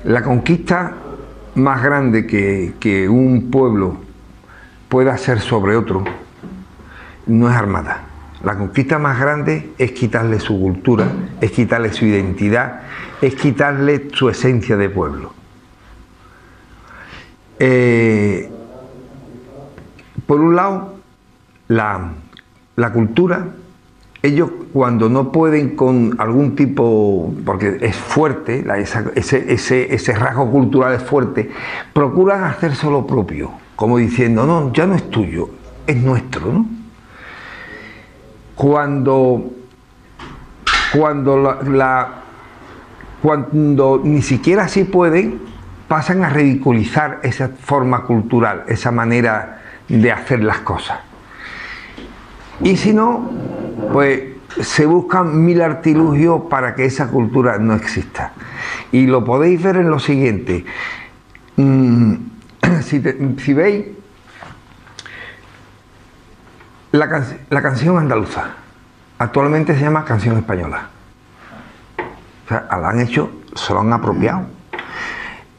La conquista más grande que un pueblo pueda hacer sobre otro no es armada. La conquista más grande es quitarle su cultura, es quitarle su identidad, es quitarle su esencia de pueblo. Por un lado, la cultura, ellos cuando no pueden con algún tipo, porque es fuerte, ese rasgo cultural es fuerte, procuran hacerse lo propio, como diciendo, no, ya no es tuyo, es nuestro, ¿no? Cuando ni siquiera así pueden, pasan a ridiculizar esa forma cultural, esa manera de hacer las cosas. Y si no, pues se buscan mil artilugios para que esa cultura no exista. Y lo podéis ver en lo siguiente. Si veis la canción andaluza, actualmente se llama canción española. O sea, la han hecho, se lo han apropiado.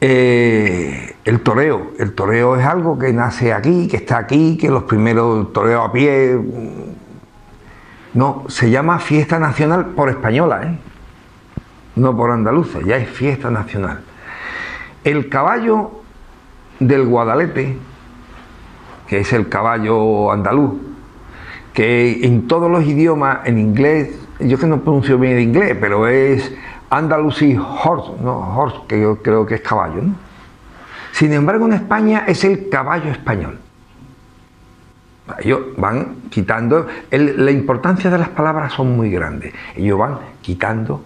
El toreo es algo que nace aquí, que está aquí, que los primeros toreos a pie. No, se llama fiesta nacional por española, no por andaluza, ya es fiesta nacional. El caballo del Guadalete, que es el caballo andaluz, que en todos los idiomas, en inglés, yo que no pronuncio bien el inglés, pero es Andalusi horse, ¿no? Horse, que yo creo que es caballo, ¿no? Sin embargo, en España es el caballo español. Ellos van quitando, la importancia de las palabras son muy grandes. Ellos van quitando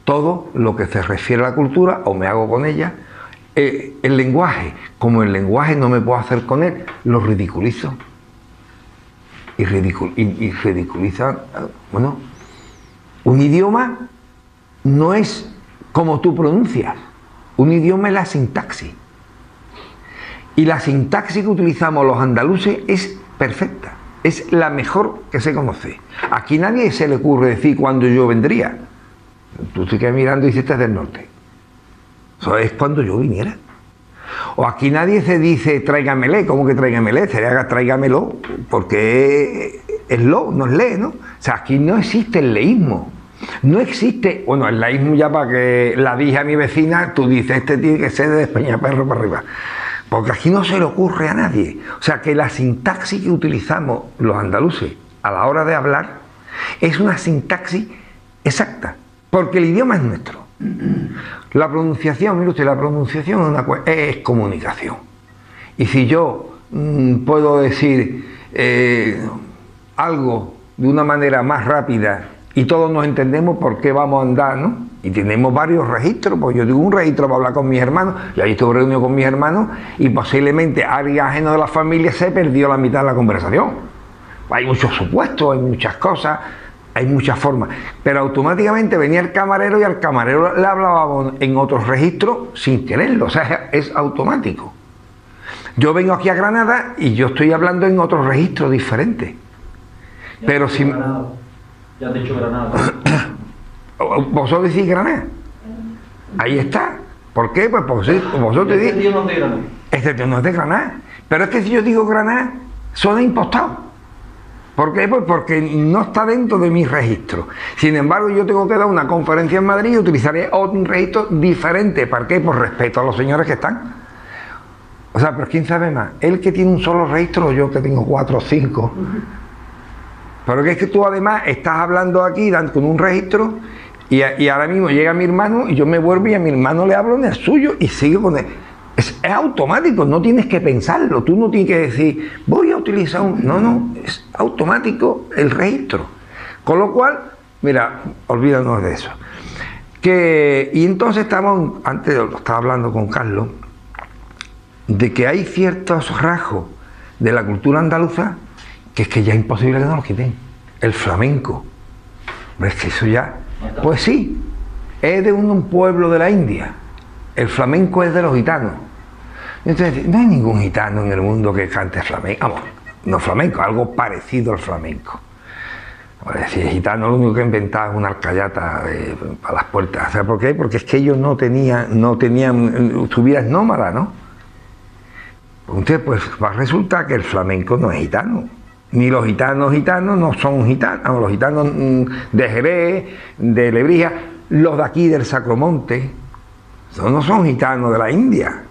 todo lo que se refiere a la cultura, o me hago con ella. El lenguaje, como el lenguaje no me puedo hacer con él, lo ridiculizo. Y ridiculizan, bueno, un idioma no es como tú pronuncias, un idioma es la sintaxis. Y la sintaxis que utilizamos los andaluces es perfecta, es la mejor que se conoce. Aquí nadie se le ocurre decir cuándo yo vendría. Tú te quedas mirando y dices, este es del norte. Eso es cuando yo viniera. O aquí nadie se dice tráigamele, ¿cómo que tráigamele? Sería tráigamelo, porque es lo, no es le, ¿no? O sea, aquí no existe el leísmo. No existe, bueno, el leísmo ya para que la dije a mi vecina, tú dices, este tiene que ser de Peñaperro para arriba. Porque aquí no se le ocurre a nadie. O sea, que la sintaxis que utilizamos los andaluces a la hora de hablar es una sintaxis exacta, porque el idioma es nuestro. La pronunciación, mire usted, la pronunciación es comunicación. Y si yo puedo decir algo de una manera más rápida y todos nos entendemos por qué vamos a andar, ¿no? Y tenemos varios registros, pues yo tengo un registro para hablar con mis hermanos, y ahí estoy reunido con mis hermanos, y posiblemente alguien ajeno de la familia se perdió la mitad de la conversación. Hay muchos supuestos, hay muchas cosas, hay muchas formas, pero automáticamente venía el camarero y al camarero le hablábamos en otros registros sin quererlo, o sea, es automático. Yo vengo aquí a Granada y yo estoy hablando en otros registros diferentes. Pero si... Ya te he dicho Granada. Vosotros decís Granada. Ahí está. ¿Por qué? Pues porque vosotros decís... Este tío no es de Granada. Este tío no es de Granada. Pero es que si yo digo Granada, suena impostado. ¿Por qué? Pues porque no está dentro de mi registro. Sin embargo, yo tengo que dar una conferencia en Madrid y utilizaré un registro diferente. ¿Para qué? Por respeto a los señores que están. O sea, pero ¿quién sabe más? ¿Él que tiene un solo registro o yo que tengo 4 o 5? Pero que es que tú además estás hablando aquí con un registro y ahora mismo llega mi hermano y yo me vuelvo y a mi hermano le hablo en el suyo y sigo con él. Es automático, no tienes que pensarlo, tú no tienes que decir, voy a utilizar un... No, es automático el registro. Con lo cual, mira, olvídanos de eso. Y entonces antes lo estaba hablando con Carlos, de que hay ciertos rasgos de la cultura andaluza que es que ya es imposible que no los quiten. El flamenco. ¿Ves que eso ya? Pues sí, es de un pueblo de la India. El flamenco es de los gitanos. Entonces, no hay ningún gitano en el mundo que cante flamenco. Vamos, no flamenco, algo parecido al flamenco. Pues si es gitano, lo único que inventaba es una alcayata para las puertas. ¿Sabes por qué? Porque es que ellos no tenían su vida es nómada, ¿no? Entonces, pues resulta que el flamenco no es gitano. Ni los gitanos no son gitanos. Los gitanos de Jerez, de Lebrija, los de aquí del Sacromonte, no son gitanos de la India.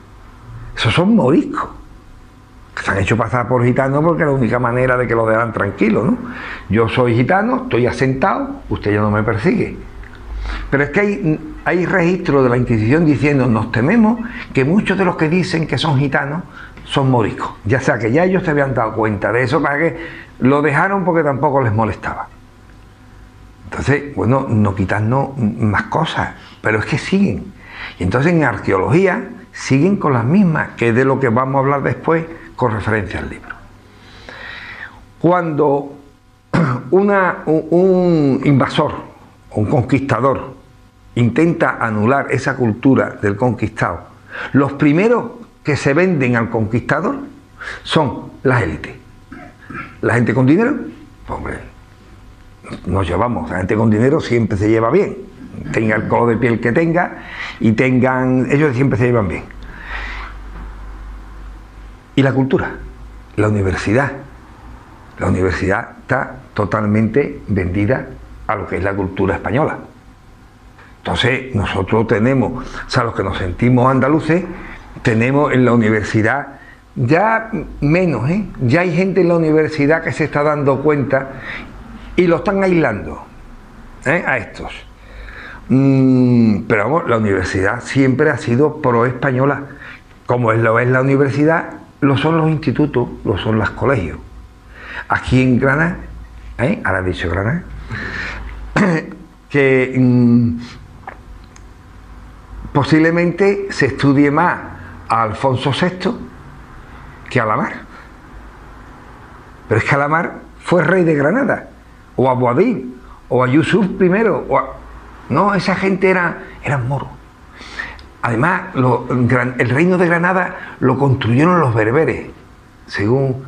Esos son moriscos. Se han hecho pasar por gitanos porque es la única manera de que lo dejan tranquilo, ¿no? Yo soy gitano, estoy asentado, usted ya no me persigue. Pero es que hay registros de la Inquisición diciendo: nos tememos que muchos de los que dicen que son gitanos son moriscos. Ya sea que ya ellos se habían dado cuenta de eso, para que lo dejaron porque tampoco les molestaba. Entonces, bueno, no quitarnos más cosas, pero es que siguen. Y entonces en arqueología siguen con las mismas, que es de lo que vamos a hablar después con referencia al libro. Cuando un invasor, un conquistador, intenta anular esa cultura del conquistado, los primeros que se venden al conquistador son las élites. La gente con dinero, pues hombre, nos llevamos, la gente con dinero siempre se lleva bien, tenga el color de piel que tenga, y ellos siempre se llevan bien. Y la cultura, la universidad está totalmente vendida a lo que es la cultura española. Entonces nosotros tenemos, o sea, los que nos sentimos andaluces, tenemos en la universidad, ya menos, ya hay gente en la universidad que se está dando cuenta y lo están aislando, a estos. Pero vamos, la universidad siempre ha sido pro-española, como lo es la universidad, lo son los institutos, lo son los colegios. Aquí en Granada, ahora he dicho Granada, que posiblemente se estudie más a Alfonso VI que a Alamar. Pero es que Alamar fue rey de Granada, o a Boabdil, o a Yusuf I, no, esa gente eran moros. Además, el reino de Granada lo construyeron los bereberes, según...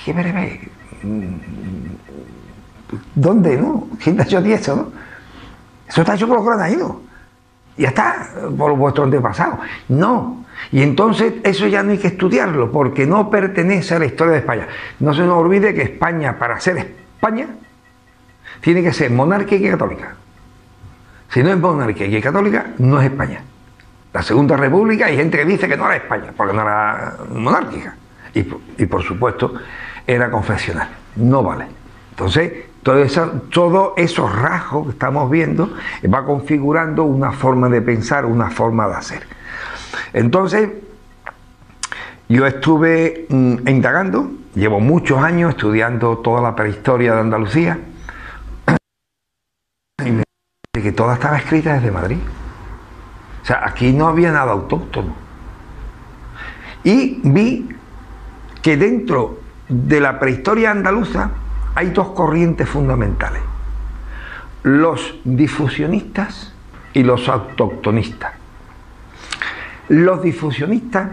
¿Qué bereberes? ¿Dónde, no? ¿Quién te ha hecho a ti eso, no? Eso está hecho por los granadinos. Ya está, por vuestros antepasados. No. Y entonces eso ya no hay que estudiarlo, porque no pertenece a la historia de España. No se nos olvide que España, para ser España, tiene que ser monárquica y católica. Si no es monárquica y católica, no es España. La Segunda República, hay gente que dice que no era España, porque no era monárquica. Y por supuesto, era confesional. No vale. Entonces, todos esos rasgos que estamos viendo va configurando una forma de pensar, una forma de hacer. Entonces, yo estuve indagando, llevo muchos años estudiando toda la prehistoria de Andalucía, y me di que toda estaba escrita desde Madrid. O sea, aquí no había nada autóctono. Y vi que dentro de la prehistoria andaluza hay dos corrientes fundamentales: los difusionistas y los autóctonistas. Los difusionistas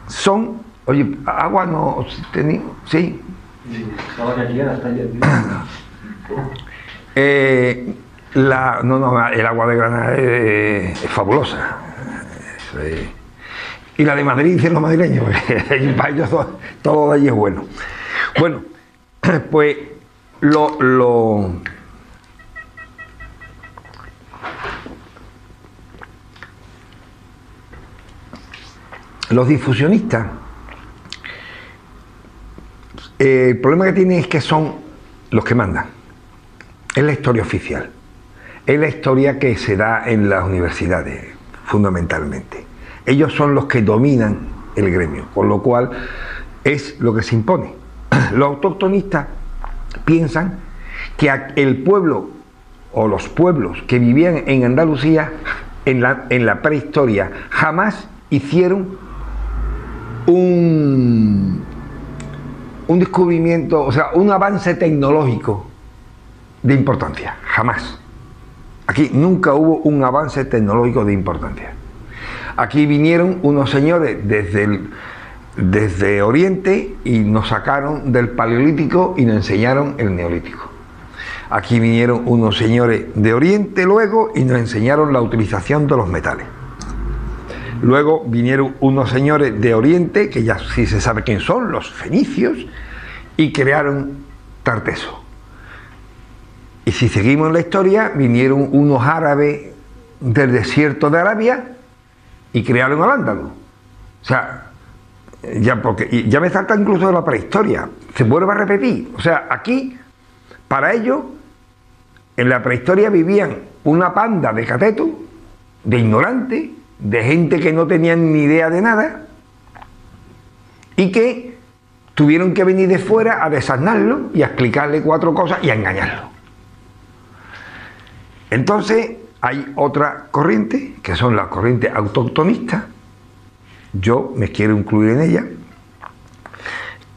son... Oye, agua no... ¿Sí? Ahora que quiera, está ya. El agua de Granada es fabulosa. Y la de Madrid, dicen los madrileños, porque para ellos todo de allí es bueno. Bueno, pues los difusionistas, el problema que tienen es que son los que mandan. Es la historia oficial, es la historia que se da en las universidades, fundamentalmente. Ellos son los que dominan el gremio, con lo cual es lo que se impone. Los autóctonistas piensan que el pueblo o los pueblos que vivían en Andalucía en la prehistoria jamás hicieron un descubrimiento, o sea, un avance tecnológico de importancia, jamás. Aquí nunca hubo un avance tecnológico de importancia. Aquí vinieron unos señores desde Oriente y nos sacaron del Paleolítico y nos enseñaron el Neolítico. Aquí vinieron unos señores de Oriente luego y nos enseñaron la utilización de los metales. Luego vinieron unos señores de Oriente, que ya sí se sabe quién son, los fenicios, y crearon Tarteso. Y si seguimos en la historia, vinieron unos árabes del desierto de Arabia y crearon Al-Ándalus. O sea, ya me salta incluso de la prehistoria, se vuelve a repetir. O sea, aquí, para ellos, en la prehistoria vivían una panda de catetos, de ignorantes, de gente que no tenían ni idea de nada y que tuvieron que venir de fuera a desasnarlo y a explicarle 4 cosas y a engañarlo. Entonces hay otra corriente, que son las corrientes autoctonistas, yo me quiero incluir en ella,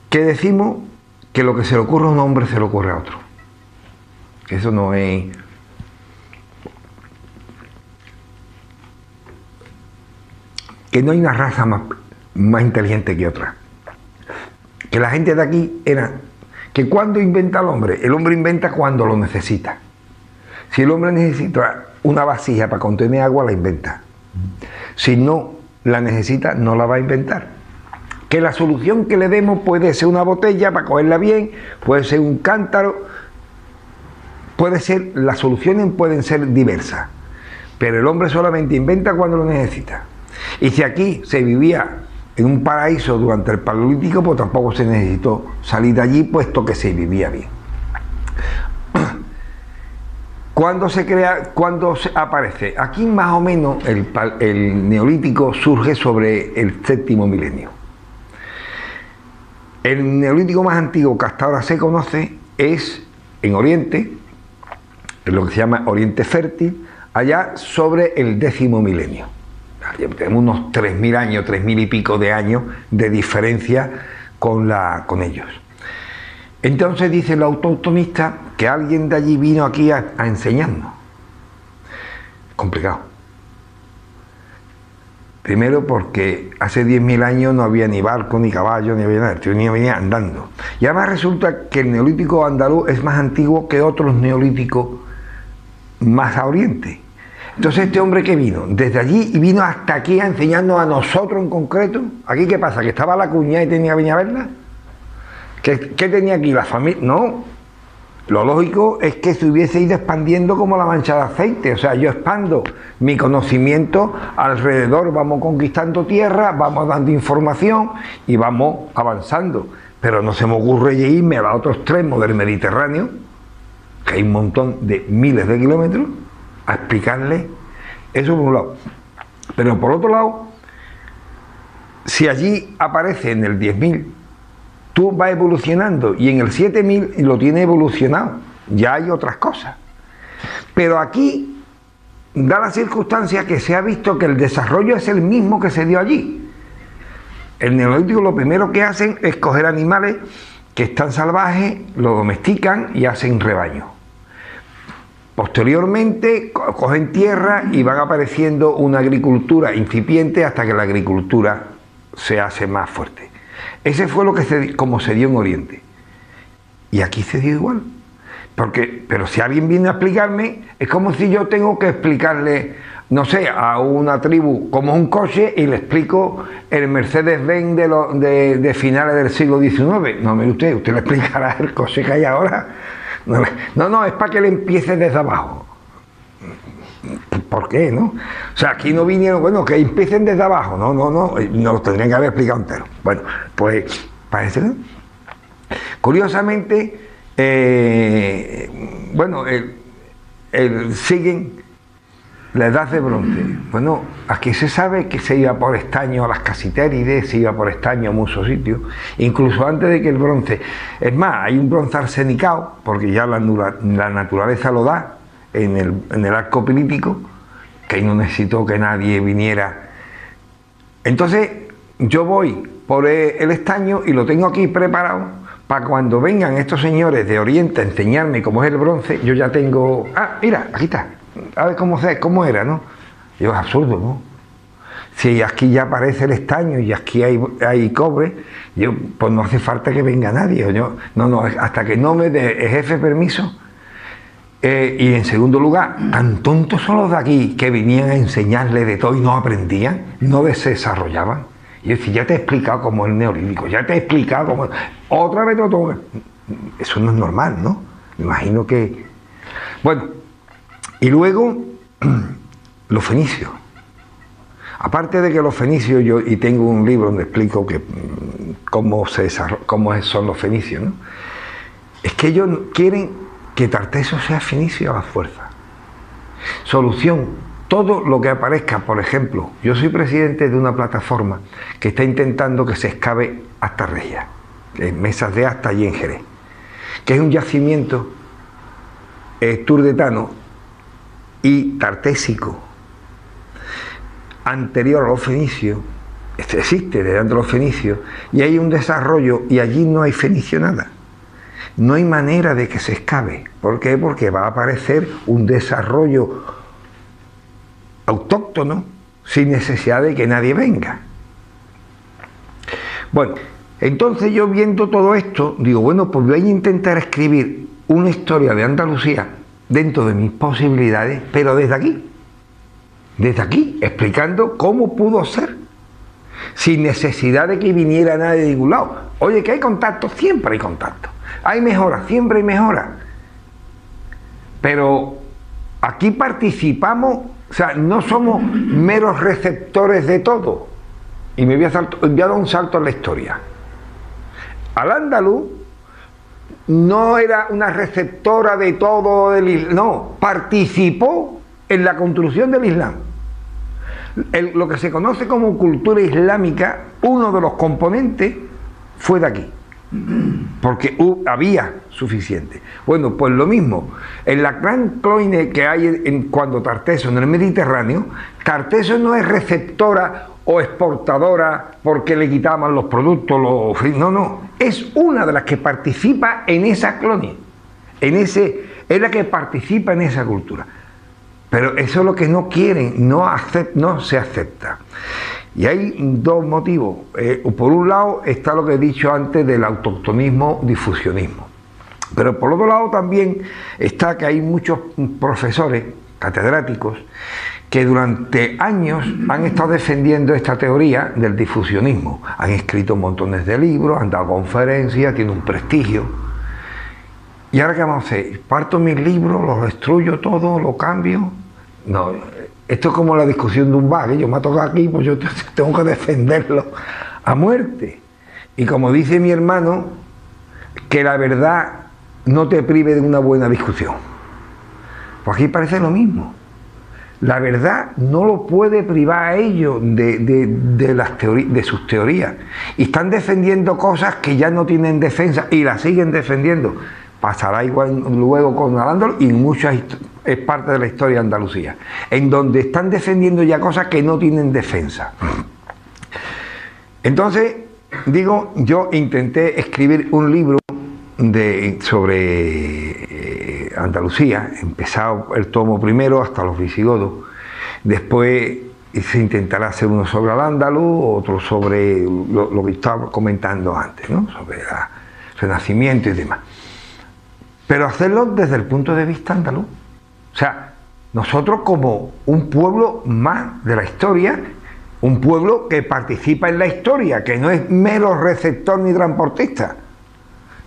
que decimos que lo que se le ocurre a un hombre se le ocurre a otro. Que eso no es... que no hay una raza más inteligente que otra. Que la gente de aquí era... que cuando inventa el hombre inventa cuando lo necesita. Si el hombre necesita una vasija para contener agua, la inventa. Si no la necesita, no la va a inventar. Que la solución que le demos puede ser una botella para cogerla bien, puede ser un cántaro, las soluciones pueden ser diversas, pero el hombre solamente inventa cuando lo necesita. Y si aquí se vivía en un paraíso durante el Paleolítico, pues tampoco se necesitó salir de allí, puesto que se vivía bien. ¿Cuándo aparece? Aquí más o menos el Neolítico surge sobre el 7º milenio. El Neolítico más antiguo que hasta ahora se conoce es en Oriente, en lo que se llama Oriente Fértil, allá sobre el 10º milenio. Tenemos unos 3.000 años, 3.000 y pico de años de diferencia con ellos. Entonces dice los autoctonistas que alguien de allí vino aquí a enseñarnos. Complicado. Primero porque hace 10.000 años no había ni barco, ni caballo, ni había nada, el niño venía andando. Y además resulta que el neolítico andaluz es más antiguo que otros neolíticos más a oriente. Entonces este hombre que vino desde allí y vino hasta aquí a enseñarnos a nosotros en concreto. ¿Aquí qué pasa? ¿Que estaba la cuñada y tenía que venir a verla? ¿Qué tenía aquí? ¿La familia? No. Lo lógico es que se hubiese ido expandiendo como la mancha de aceite. O sea, yo expando mi conocimiento alrededor, vamos conquistando tierra, vamos dando información y vamos avanzando. Pero no se me ocurre irme al otro extremo del Mediterráneo, que hay un montón de miles de kilómetros, a explicarle eso por un lado. Pero por otro lado, si allí aparece en el 10.000, tú vas evolucionando y en el 7.000 lo tiene evolucionado, ya hay otras cosas. Pero aquí da la circunstancia que se ha visto que el desarrollo es el mismo que se dio allí. El neolítico lo primero que hacen es coger animales que están salvajes, lo domestican y hacen rebaño. Posteriormente cogen tierra y van apareciendo una agricultura incipiente hasta que la agricultura se hace más fuerte. Ese fue como se dio en Oriente. Y aquí se dio igual. Pero si alguien viene a explicarme, es como si yo tengo que explicarle, no sé, a una tribu como un coche y le explico el Mercedes-Benz de finales del siglo XIX. No, mire usted le explicará el coche que hay ahora. No, es para que le empiece desde abajo. ¿Por qué, no? O sea, aquí no vinieron, bueno, que empiecen desde abajo. No lo tendrían que haber explicado entero. Bueno, pues parece que no. Curiosamente, siguen la edad de bronce. Bueno, aquí se sabe que se iba por estaño a las casitérides, se iba por estaño a muchos sitios, incluso antes de que el bronce. Es más, hay un bronce arsenicado, porque ya la naturaleza lo da en el arco pilítico, que ahí no necesitó que nadie viniera. Entonces, yo voy por el estaño y lo tengo aquí preparado para cuando vengan estos señores de Oriente a enseñarme cómo es el bronce, yo ya tengo... Ah, mira, aquí está. A ver cómo era, ¿no? Yo, es absurdo, ¿no? Si aquí ya aparece el estaño y aquí hay cobre, pues no hace falta que venga nadie. No, hasta que no me dé el jefe permiso. Y en segundo lugar, tan tontos son los de aquí que venían a enseñarle de todo y no aprendían, no se desarrollaban. Y yo decía, ya te he explicado cómo es el neolítico, ya te he explicado cómo... Otra vez todo. Eso no es normal, ¿no? Me imagino que... Bueno, y luego los fenicios. Aparte de que los fenicios, y tengo un libro donde explico cómo son los fenicios, ¿no? Es que ellos quieren que Tarteso sea fenicio a la fuerza. Solución, todo lo que aparezca, por ejemplo, yo soy presidente de una plataforma que está intentando que se excave Acta Regia, en Mesas de Acta y en Jerez, que es un yacimiento turdetano y tartésico anterior a los fenicios. Existe desde los fenicios y hay un desarrollo y allí no hay fenicio nada. No hay manera de que se excave. ¿Por qué? Porque va a aparecer un desarrollo autóctono sin necesidad de que nadie venga. Bueno, entonces yo viendo todo esto, digo, bueno, pues voy a intentar escribir una historia de Andalucía dentro de mis posibilidades, pero desde aquí, explicando cómo pudo ser, sin necesidad de que viniera nadie de ningún lado. Oye, que hay contacto, siempre hay contacto. Hay mejora, siempre hay mejora. Pero aquí participamos, o sea, no somos meros receptores de todo. Y me voy a dar un salto en la historia. Al-Ándalus no era una receptora de todo del Islam, no, participó en la construcción del Islam. Lo que se conoce como cultura islámica, uno de los componentes fue de aquí, porque había suficiente. Bueno, pues lo mismo, en la gran cloine que hay cuando Tarteso en el Mediterráneo, Tarteso no es receptora o exportadora porque le quitaban los productos, no, es una de las que participa en esa colonia, es la que participa en esa cultura. Pero eso es lo que no quieren, no se acepta. Y hay dos motivos. Por un lado está lo que he dicho antes del autoctonismo, difusionismo. Pero por otro lado también está que hay muchos profesores, catedráticos, que durante años han estado defendiendo esta teoría del difusionismo. Han escrito montones de libros, han dado conferencias, tiene un prestigio. ¿Y ahora qué vamos a hacer? ¿Parto mis libros, los destruyo todo, lo cambio? No, esto es como la discusión de un bar, ¿eh? Yo me ha tocado aquí, pues yo tengo que defenderlo a muerte. Y como dice mi hermano, que la verdad no te prive de una buena discusión. Pues aquí parece lo mismo. La verdad no lo puede privar a ellos de sus teorías. Y están defendiendo cosas que ya no tienen defensa y las siguen defendiendo. Pasará igual luego con Al-Ándalus y muchas es parte de la historia de Andalucía, en donde están defendiendo ya cosas que no tienen defensa. Entonces, digo, yo intenté escribir un libro sobre Andalucía, empezado el tomo primero hasta los visigodos, después se intentará hacer uno sobre Al-Ándalus, otro sobre lo que estaba comentando antes, ¿no? Sobre el Renacimiento y demás. Pero hacerlo desde el punto de vista andaluz. O sea, nosotros como un pueblo más de la historia, un pueblo que participa en la historia, que no es mero receptor ni transportista.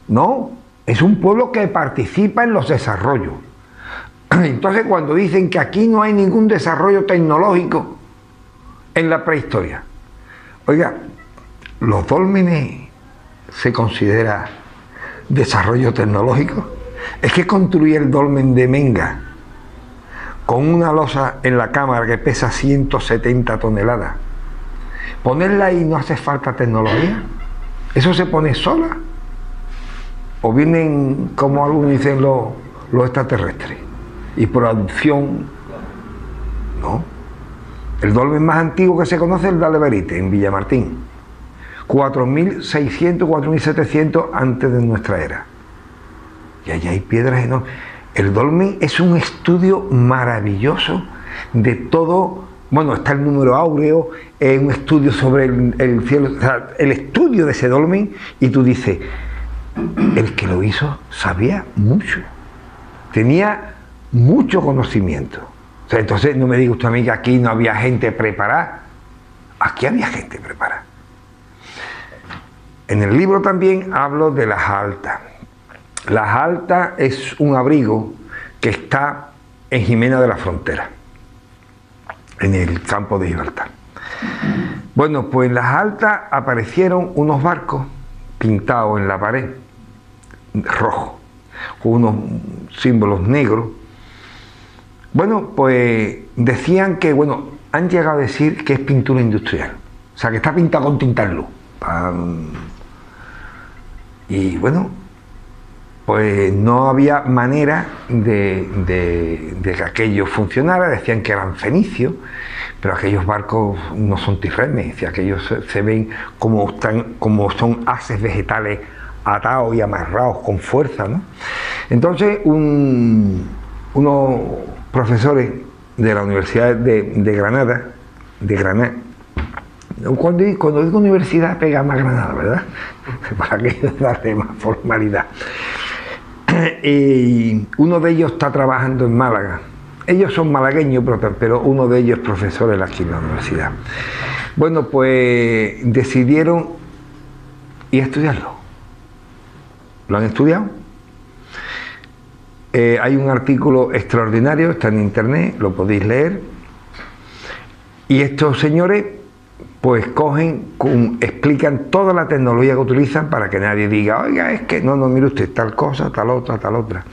No, es un pueblo que participa en los desarrollos. Entonces, cuando dicen que aquí no hay ningún desarrollo tecnológico en la prehistoria, oiga, los dólmenes se considera desarrollo tecnológico. Es que construir el dolmen de Menga con una losa en la cámara que pesa 170 toneladas, ponerla ahí no hace falta tecnología. Eso se pone sola. O vienen, como algunos dicen, los extraterrestres y por adopción. No. El dolmen más antiguo que se conoce es el de Aleverite, en Villamartín, 4.600, 4.700 antes de nuestra era. Y allá hay piedras enormes. El dolmen es un estudio maravilloso de todo. Bueno, está el número áureo, es un estudio sobre el cielo, o sea, el estudio de ese dolmen, y tú dices, el que lo hizo sabía mucho. Tenía mucho conocimiento. O sea, entonces no me diga usted a mí que aquí no había gente preparada. Aquí había gente preparada. En el libro también hablo de Las Altas. Las Altas es un abrigo que está en Jimena de la Frontera, en el campo de Gibraltar. Bueno, pues en Las Altas aparecieron unos barcos pintados en la pared, rojos, con unos símbolos negros. Bueno, pues decían que, bueno, han llegado a decir que es pintura industrial, o sea, que está pintado con tinta en luz. Y bueno, pues no había manera de que aquello funcionara. Decían que eran fenicios, pero aquellos barcos no son tirremes, aquellos se ven como son haces vegetales atados y amarrados con fuerza, ¿no? Entonces unos profesores de la Universidad de Granada, cuando digo universidad pega más Granada, ¿verdad? Para que darle más formalidad. Y uno de ellos está trabajando en Málaga. Ellos son malagueños, pero uno de ellos es profesor aquí en la universidad. Bueno, pues decidieron ir a estudiarlo. ¿Lo han estudiado? Hay un artículo extraordinario, está en internet, lo podéis leer. Y estos señores pues explican toda la tecnología que utilizan para que nadie diga, oiga, es que no, mire usted, tal cosa, tal otra.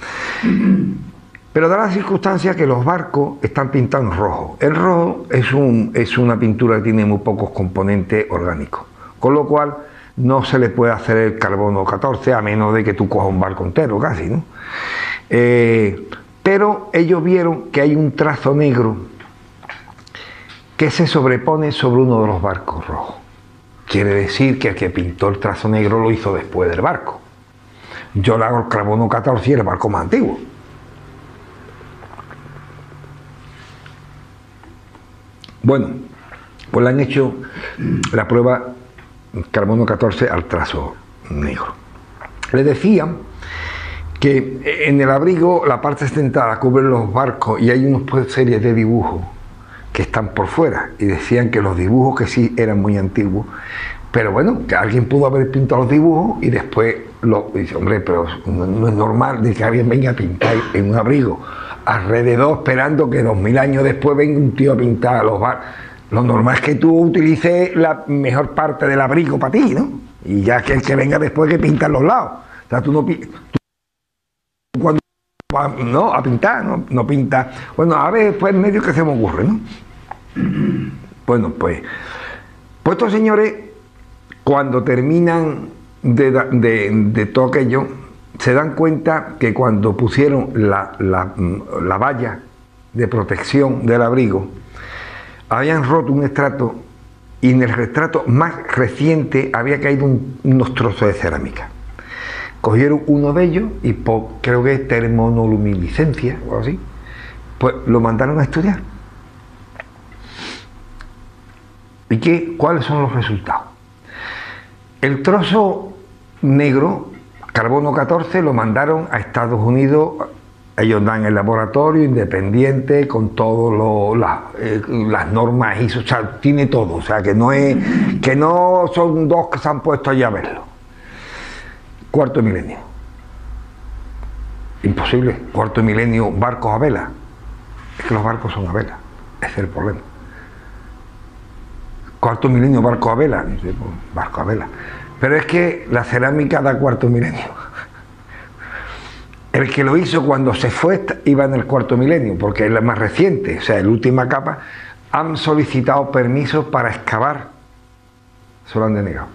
Pero da la circunstancia que los barcos están pintados en rojo. El rojo es una pintura que tiene muy pocos componentes orgánicos, con lo cual no se le puede hacer el carbono 14 a menos de que tú cojas un barco entero casi, ¿no? Pero ellos vieron que hay un trazo negro que se sobrepone sobre uno de los barcos rojos. Quiere decir que el que pintó el trazo negro lo hizo después del barco. Yo le hago el carbono 14 y el barco más antiguo. Bueno, pues le han hecho la prueba carbono 14 al trazo negro. Le decían que en el abrigo la parte central cubre los barcos y hay una serie de dibujos que están por fuera, y decían que los dibujos que sí eran muy antiguos, pero bueno, que alguien pudo haber pintado los dibujos y después dice, hombre, pero no es normal de que alguien venga a pintar en un abrigo alrededor esperando que 2000 años después venga un tío a pintar los barcos. Lo normal es que tú utilices la mejor parte del abrigo para ti, ¿no? Y ya que el que venga después que pinta en los lados. O sea, tú cuando no a pintar, no pinta. Bueno, a ver, pues medio que se me ocurre, ¿no? Bueno, pues estos señores, cuando terminan de todo aquello, se dan cuenta que cuando pusieron la valla de protección del abrigo, habían roto un estrato y en el retrato más reciente había caído unos trozos de cerámica. Cogieron uno de ellos y creo que es termonoluminiscencia o algo así, pues lo mandaron a estudiar. ¿Y cuáles son los resultados? El trozo negro, carbono 14, lo mandaron a Estados Unidos. Ellos dan el laboratorio independiente con todas las normas ISO, o sea, tiene todo, o sea, que no son dos que se han puesto allá a verlo. Cuarto milenio. Imposible. Cuarto milenio, barcos a vela. Es que los barcos son a vela, ese es el problema. Cuarto milenio, barco a vela, no sé, pues, barco a vela. Pero es que la cerámica da cuarto milenio. El que lo hizo cuando se fue iba en el cuarto milenio, porque es la más reciente, o sea, la última capa. Han solicitado permisos para excavar, se lo han denegado.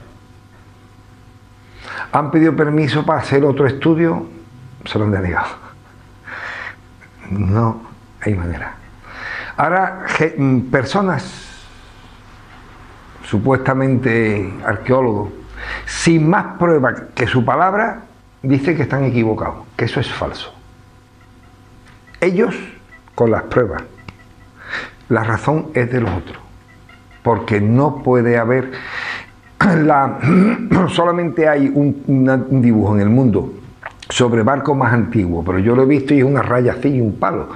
Han pedido permiso para hacer otro estudio, se lo han denegado. No hay manera. Ahora, personas supuestamente arqueólogos, sin más pruebas que su palabra, dicen que están equivocados, que eso es falso. Ellos, con las pruebas, la razón es de los otros, porque no puede haber, solamente hay un dibujo en el mundo sobre barcos más antiguos, pero yo lo he visto y es una raya así y un palo.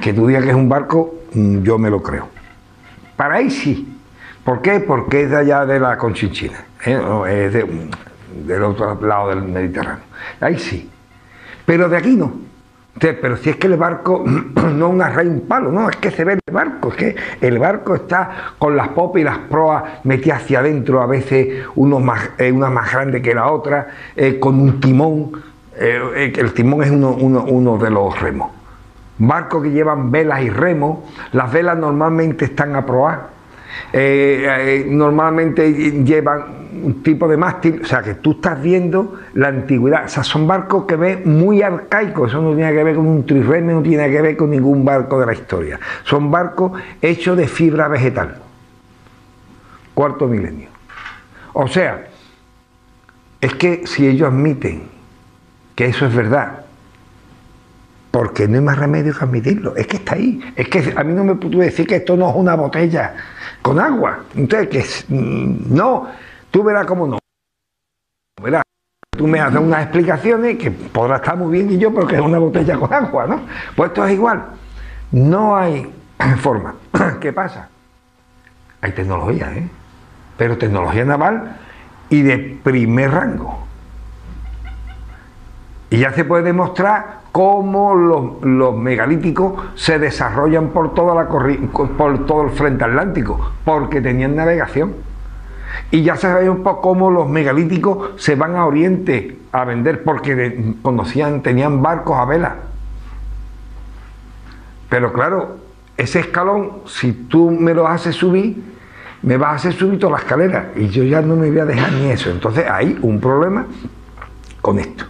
Que tú digas que es un barco, yo me lo creo. Para ahí sí. ¿Por qué? Porque es de allá de la Conchinchina, es del otro lado del Mediterráneo. Ahí sí. Pero de aquí no. Entonces, pero si es que el barco no es una raya, un palo, no, es que se ve el barco, es que el barco está con las popas y las proas metidas hacia adentro, a veces una más grande que la otra, con un timón. El timón es uno de los remos. Barcos que llevan velas y remos, las velas normalmente están a proa, normalmente llevan un tipo de mástil, o sea que tú estás viendo la antigüedad. O sea, son barcos que ves muy arcaicos, eso no tiene que ver con un trirreme, no tiene que ver con ningún barco de la historia. Son barcos hechos de fibra vegetal, cuarto milenio. O sea, es que si ellos admiten que eso es verdad, porque no hay más remedio que admitirlo, es que está ahí. Es que a mí no me puede decir que esto no es una botella con agua. Entonces, que no, tú verás cómo no. Verás, tú me haces unas explicaciones que podrá estar muy bien y yo, pero que es una botella con agua, ¿no? Pues esto es igual. No hay forma. ¿Qué pasa? Hay tecnología, pero tecnología naval y de primer rango. Y ya se puede demostrar cómo los megalíticos se desarrollan por por todo el frente atlántico, porque tenían navegación. Y ya se sabe un poco cómo los megalíticos se van a Oriente a vender, porque tenían barcos a vela. Pero claro, ese escalón, si tú me lo haces subir, me vas a hacer subir toda la escalera, y yo ya no me voy a dejar ni eso. Entonces hay un problema con esto.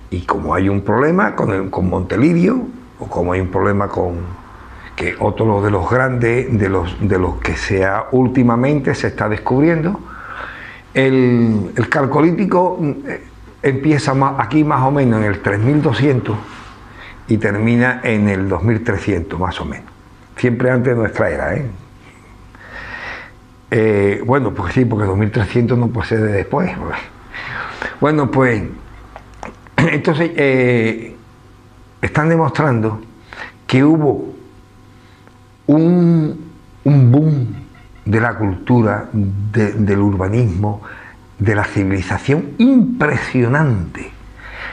Y como hay un problema con Montelirio, o como hay un problema con que otro de los grandes, de los que últimamente se está descubriendo, el calcolítico empieza aquí más o menos en el 3200 y termina en el 2300 más o menos, siempre antes de nuestra era, bueno, pues sí, porque 2300 no puede ser de después. Bueno, pues entonces están demostrando que hubo un boom de la cultura, del urbanismo, de la civilización impresionante.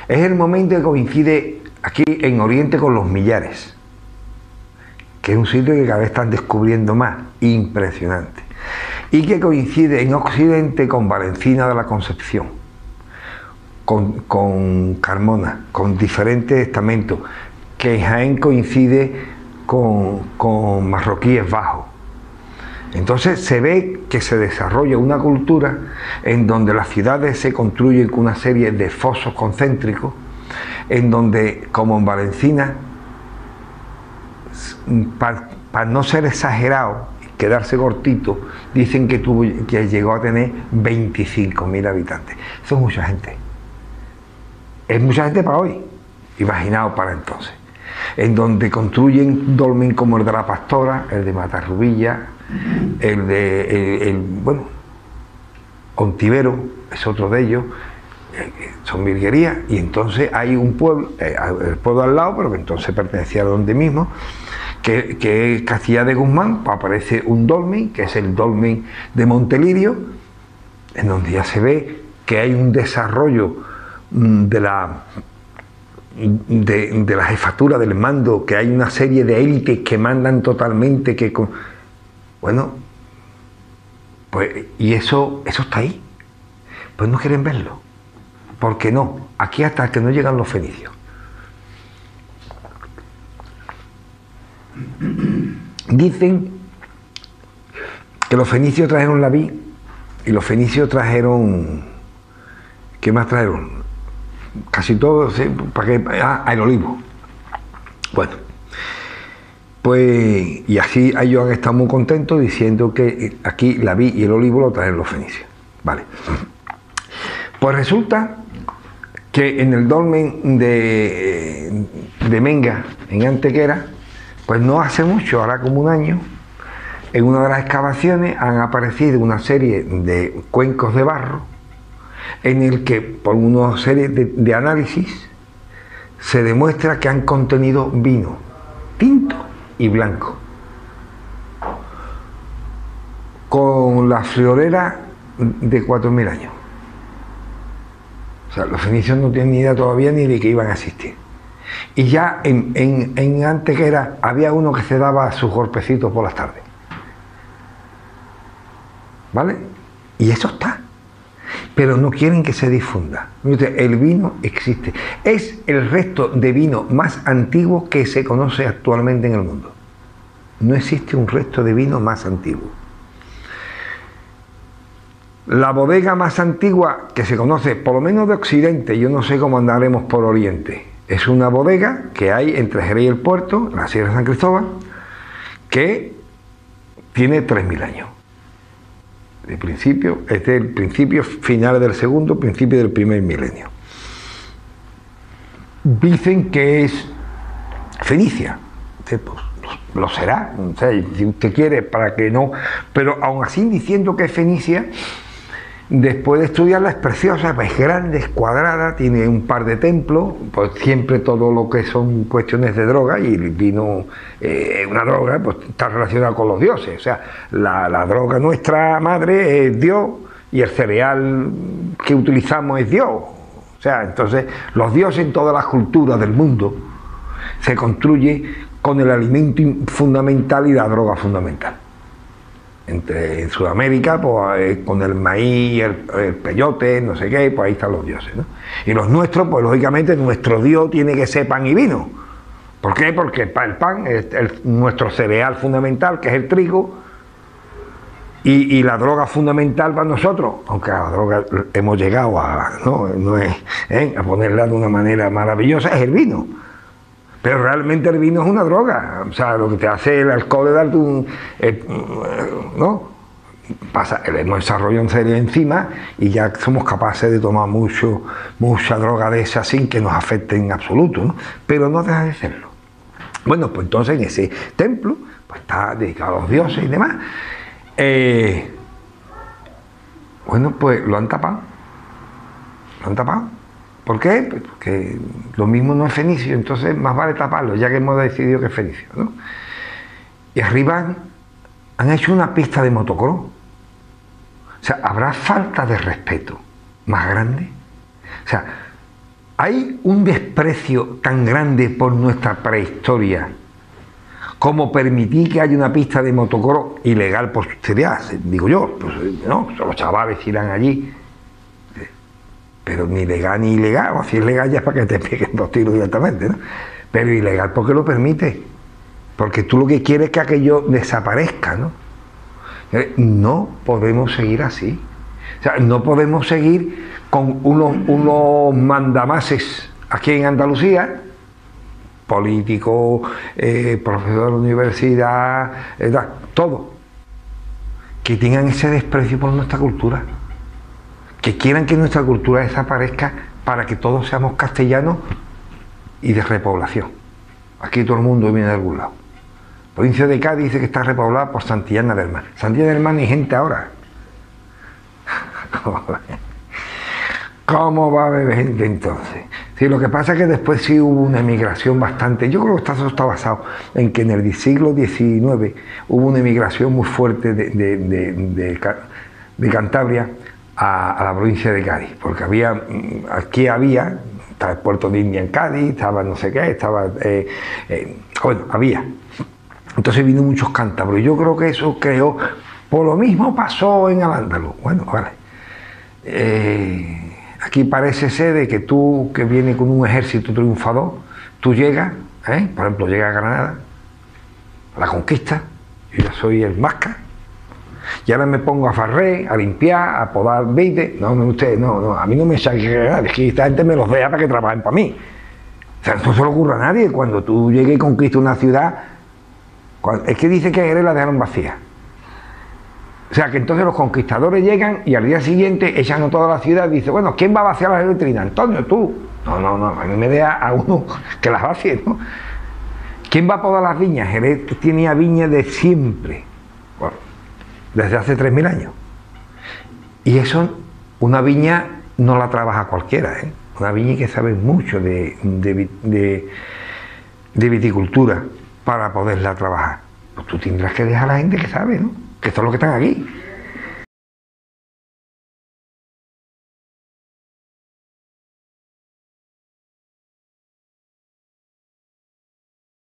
Es el momento que coincide aquí en Oriente con los Millares, que es un sitio que cada vez están descubriendo más, impresionante, y que coincide en Occidente con Valencina de la Concepción, con Carmona, con diferentes estamentos, que en Jaén coincide con marroquíes bajos. Entonces se ve que se desarrolla una cultura en donde las ciudades se construyen con una serie de fosos concéntricos, en donde, como en Valencina, para no ser exagerado, quedarse cortito, dicen que llegó a tener 25.000 habitantes. Eso es mucha gente. Es mucha gente para hoy, imaginaos para entonces. En donde construyen dolmen como el de la Pastora, el de Matarrubilla, bueno, Ontivero es otro de ellos, son virguerías, y entonces hay un pueblo, el pueblo al lado, pero que entonces pertenecía a donde mismo, que es Castilla de Guzmán, pues aparece un dolmen, que es el dolmen de Montelirio, en donde ya se ve que hay un desarrollo de la jefatura del mando, que hay una serie de élites que mandan totalmente, bueno, pues, y eso está ahí. Pues no quieren verlo. ¿Por qué no? Aquí hasta que no llegan los fenicios. Dicen que los fenicios trajeron la vid, y los fenicios trajeron, ¿qué más trajeron? Casi todo, ¿sí? El olivo. Bueno, pues, y así ellos han estado muy contentos diciendo que aquí la vid y el olivo lo traen los fenicios. Vale. Pues resulta que en el dolmen de Menga, en Antequera, pues no hace mucho, ahora como un año, en una de las excavaciones han aparecido una serie de cuencos de barro en el que, por una serie de análisis, se demuestra que han contenido vino tinto y blanco, con la friolera de 4.000 años. O sea, los fenicios no tienen ni idea todavía ni de que iban a existir. Y ya en Antequera había uno que se daba sus golpecitos por las tardes. ¿Vale? Y eso está. Pero no quieren que se difunda. El vino existe. Es el resto de vino más antiguo que se conoce actualmente en el mundo. No existe un resto de vino más antiguo. La bodega más antigua que se conoce, por lo menos de Occidente, yo no sé cómo andaremos por Oriente, es una bodega que hay entre Jerez y el Puerto, en la Sierra de San Cristóbal, que tiene 3.000 años. De principio, es del principio, finales del segundo, principio del primer milenio. Dicen que es fenicia. Pues, lo será, o sea, si usted quiere, para que no, pero aún así diciendo que es fenicia, después de estudiarla es preciosa, es grande, es cuadrada, tiene un par de templos, pues siempre todo lo que son cuestiones de droga, y el vino, una droga, pues está relacionada con los dioses, o sea, la droga nuestra madre es Dios, y el cereal que utilizamos es Dios, o sea, entonces los dioses en todas las culturas del mundo se construye con el alimento fundamental y la droga fundamental. En Sudamérica, pues con el maíz, el peyote, no sé qué, pues ahí están los dioses, ¿no? Y los nuestros, pues lógicamente nuestro Dios tiene que ser pan y vino. ¿Por qué? Porque el pan es nuestro cereal fundamental, que es el trigo, y la droga fundamental para nosotros, aunque a la droga hemos llegado a, no es, a ponerla de una manera maravillosa, es el vino. Pero realmente el vino es una droga, o sea, lo que te hace el alcohol es darte un... ¿no? Hemos desarrollado una serie de enzimas y ya somos capaces de tomar mucha droga de esa sin que nos afecte en absoluto, ¿no? Pero no deja de serlo. Bueno, pues entonces en ese templo pues está dedicado a los dioses y demás. Bueno, pues lo han tapado. Lo han tapado. ¿Por qué? Pues porque lo mismo no es fenicio, entonces más vale taparlo, ya que hemos decidido que es fenicio, ¿no? Y arriba han hecho una pista de motocross. O sea, ¿habrá falta de respeto más grande? O sea, ¿hay un desprecio tan grande por nuestra prehistoria como permitir que haya una pista de motocross ilegal por subsidiar? Digo yo, pues, ¿no? Los chavales irán allí. Pero ni legal ni ilegal, o si es legal ya es para que te peguen 2 tiros directamente, ¿no? Pero ilegal porque lo permite, porque tú lo que quieres es que aquello desaparezca, ¿no? No podemos seguir así, o sea, no podemos seguir con unos mandamases aquí en Andalucía, políticos, profesor de la universidad, todo, que tengan ese desprecio por nuestra cultura, que quieran que nuestra cultura desaparezca para que todos seamos castellanos y de repoblación. Aquí todo el mundo viene de algún lado. La provincia de Cádiz dice que está repoblada por Santillana del Mar. Santillana del Mar ni gente ahora. ¿Cómo va a haber gente entonces? Sí, lo que pasa es que después sí hubo una emigración bastante. Yo creo que eso está basado en que en el siglo XIX hubo una emigración muy fuerte de Cantabria a la provincia de Cádiz, porque estaba el puerto de India en Cádiz, estaba no sé qué, había. Entonces vino muchos cántabros, y yo creo que eso creó, por lo mismo pasó en Al-Ándalus. Bueno, vale. Aquí parece ser de que tú, que vienes con un ejército triunfador, tú llegas, por ejemplo, llegas a Granada, la conquista, yo ya soy el Masca, y ahora me pongo a farrer, a limpiar, a podar vides. No, ustedes, no, a mí no me saque nada, es que esta gente me los vea para que trabajen para mí. O sea, no se le ocurre a nadie. Cuando tú llegues y conquistas una ciudad, es que dice que Jerez la dejaron vacía. O sea, que entonces los conquistadores llegan y al día siguiente echan a toda la ciudad y dicen, bueno, ¿quién va a vaciar las letrinas? Antonio, tú. No, a mí me deja a uno que las vacíe, ¿no? ¿Quién va a podar las viñas? Jerez tenía viñas de siempre. Bueno, desde hace 3.000 años. Y eso, una viña no la trabaja cualquiera, ¿eh? Una viña hay que saber mucho de viticultura para poderla trabajar. Pues tú tendrás que dejar a la gente que sabe, ¿no? Que son los que están aquí.